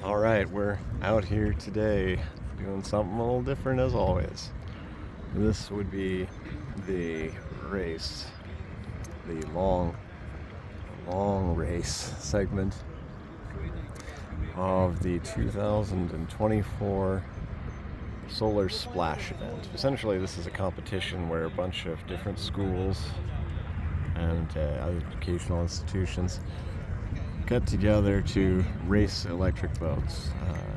All right, we're out here today doing something a little different as always. This would be the race, the long race segment of the 2024 Solar Splash event. Essentially, this is a competition where a bunch of different schools and other educational institutions get together to race electric boats,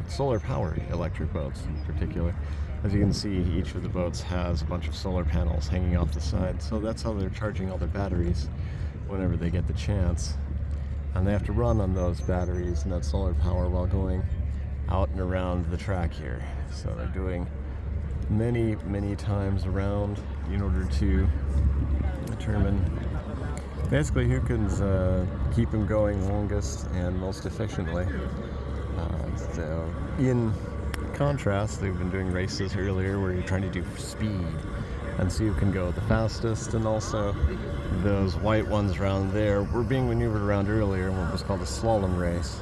solar-powered electric boats in particular. As you can see, each of the boats has a bunch of solar panels hanging off the side, so that's how they're charging all their batteries whenever they get the chance. And they have to run on those batteries and that solar power while going out and around the track here. So they're doing many times around in order to determine basically who can keep them going longest and most efficiently. So in contrast, they've been doing races earlier where you're trying to do speed and see who can go the fastest, and also those white ones around there were being maneuvered around earlier in what was called a slalom race.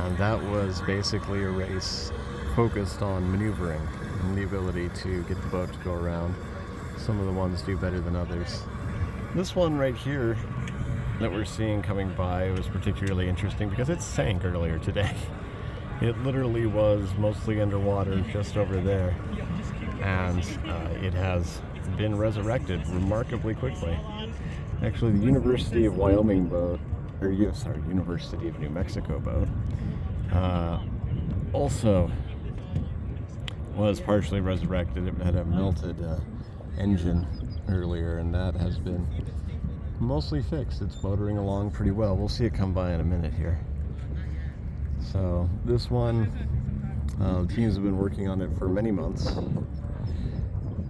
And that was basically a race focused on maneuvering and the ability to get the boat to go around. Some of the ones do better than others. This one right here that we're seeing coming by was particularly interesting because it sank earlier today. It literally was mostly underwater just over there, and it has been resurrected remarkably quickly. Actually, the University of Wyoming boat, University of New Mexico boat, also was partially resurrected. It had a melted engine earlier, and that has been mostly fixed. It's motoring along pretty well. We'll see it come by in a minute here. So this one, teams have been working on it for many months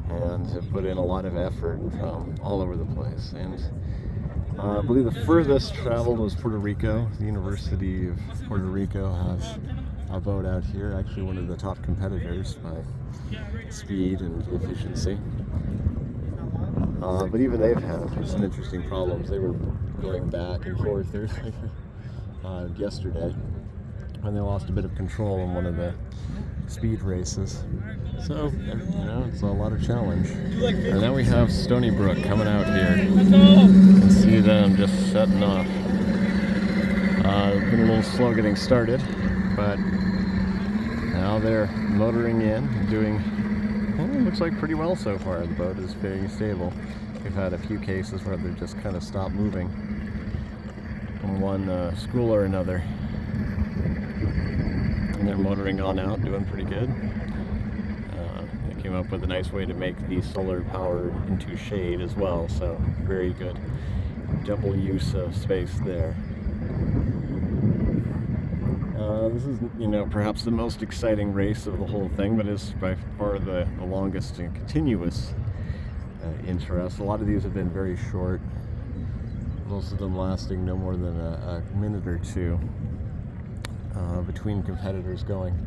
and have put in a lot of effort from all over the place. And I believe the furthest traveled was Puerto Rico. The University of Puerto Rico has a boat out here, actually one of the top competitors by speed and efficiency. But even they've had some interesting problems. They were going back and forth yesterday when they lost a bit of control in one of the speed races. So, it's a lot of challenge. And now we have Stony Brook coming out here. You can see them just setting off. Been a little slow getting started, but now they're motoring in, doing looks like pretty well so far. The boat is very stable. We've had a few cases where they just kind of stopped moving from one school or another. And they're motoring on out, doing pretty good. They came up with a nice way to make the solar power into shade as well, so very good. Double use of space there. This is, perhaps the most exciting race of the whole thing, but is by far the longest and continuous interest. A lot of these have been very short, most of them lasting no more than a minute or two between competitors going.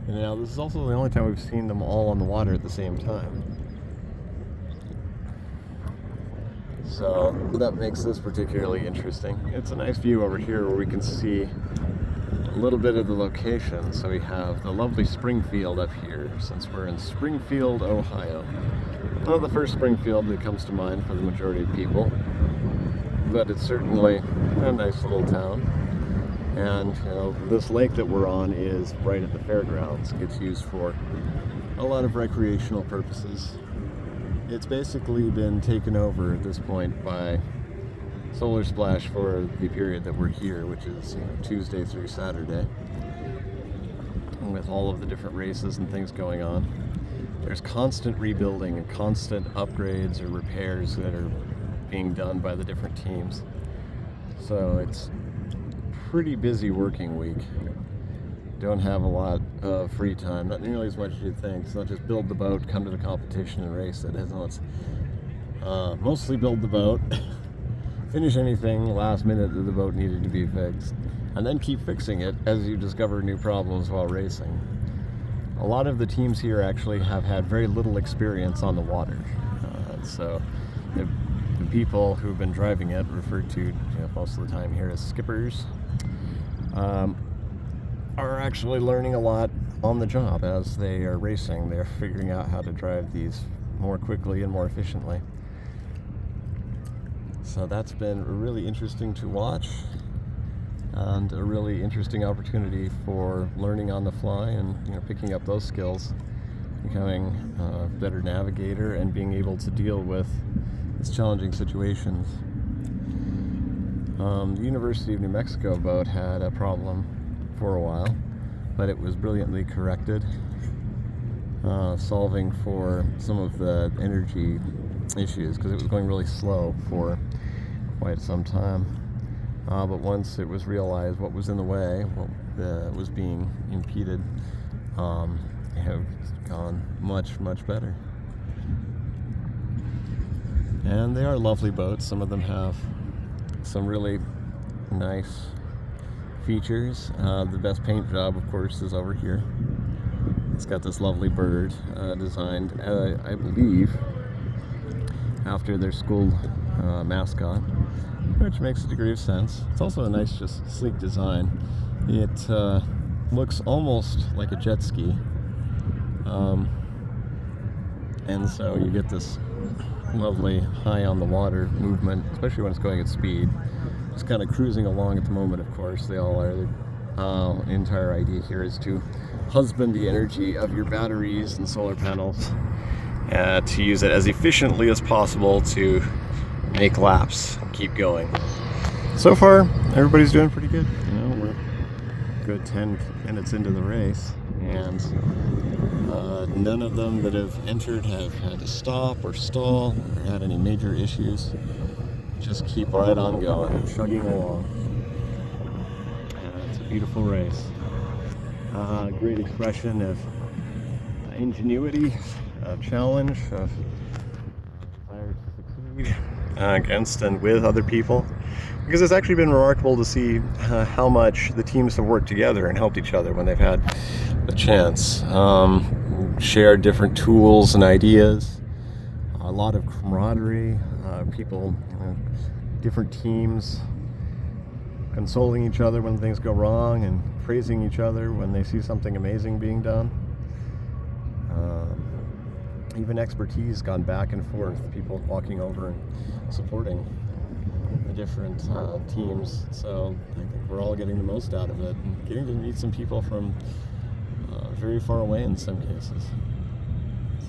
And now this is also the only time we've seen them all on the water at the same time. So that makes this particularly interesting. It's a nice view over here where we can see a little bit of the location. So we have the lovely Springfield up here, since we're in Springfield, Ohio. Not the first Springfield that comes to mind for the majority of people, but it's certainly a nice little town. And this lake that we're on is right at the fairgrounds. It gets used for a lot of recreational purposes. It's basically been taken over at this point by Solar Splash for the period that we're here, which is Tuesday through Saturday, with all of the different races and things going on. There's constant rebuilding and constant upgrades or repairs that are being done by the different teams. So it's a pretty busy working week. Don't have a lot of free time, not nearly as much as you'd think. It's not just build the boat, come to the competition and race it. It's mostly build the boat, finish anything last minute that the boat needed to be fixed, and then keep fixing it as you discover new problems while racing. A lot of the teams here actually have had very little experience on the water, so the people who've been driving it, referred to most of the time here as skippers, are actually learning a lot on the job as they are racing. They're figuring out how to drive these more quickly and more efficiently. So that's been really interesting to watch, and a really interesting opportunity for learning on the fly and picking up those skills, becoming a better navigator and being able to deal with these challenging situations. The University of New Mexico boat had a problem for a while, but it was brilliantly corrected, solving for some of the energy issues because it was going really slow for quite some time. But once it was realized what was in the way, what was being impeded, it has gone much, much better. And they are lovely boats. Some of them have some really nice features. The best paint job, of course, is over here. It's got this lovely bird designed, I believe, after their school mascot, which makes a degree of sense. It's also a nice, just sleek design. It looks almost like a jet ski, and so you get this lovely high on the water movement, especially when it's going at speed. Just kind of cruising along at the moment, of course. They all are. The entire idea here is to husband the energy of your batteries and solar panels, to use it as efficiently as possible to make laps and keep going. So far, everybody's doing pretty good. We're a good 10 minutes into the race, and none of them that have entered have had to stop or stall or had any major issues. Just keep right on going, chugging along. It's a beautiful race. Great expression of ingenuity, of challenge, of desire to succeed against and with other people. Because it's actually been remarkable to see how much the teams have worked together and helped each other when they've had a chance. Shared different tools and ideas, a lot of camaraderie, people, different teams consoling each other when things go wrong and praising each other when they see something amazing being done. Even expertise gone back and forth, people walking over and supporting the different teams. So I think we're all getting the most out of it and getting to meet some people from very far away in some cases.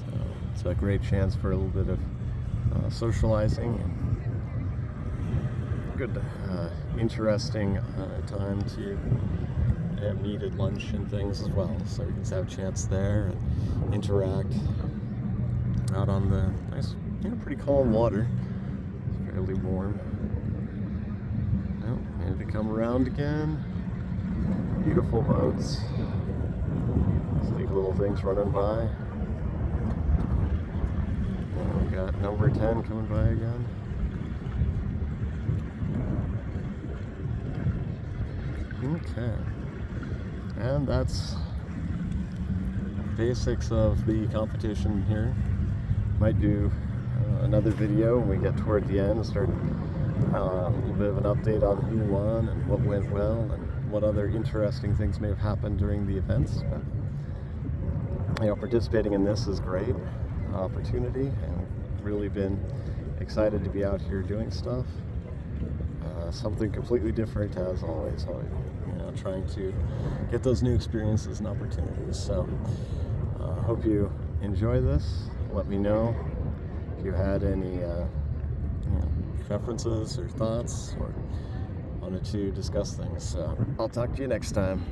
So it's a great chance for a little bit of socializing and good, interesting time to meet at lunch and things as well. So you can have a chance there and interact out on the nice, pretty calm water. It's fairly warm. Oh, and to come around again. Beautiful boats. Sleek little things running by. And we got number 10 coming by again. Okay. And that's basics of the competition here. Might do another video when we get toward the end, start a little bit of an update on who won and what went well and what other interesting things may have happened during the events. But, participating in this is great opportunity, and really been excited to be out here doing stuff. Something completely different as always. Trying to get those new experiences and opportunities. So hope you enjoy this. Let me know if you had any preferences or thoughts or wanted to discuss things. So I'll talk to you next time.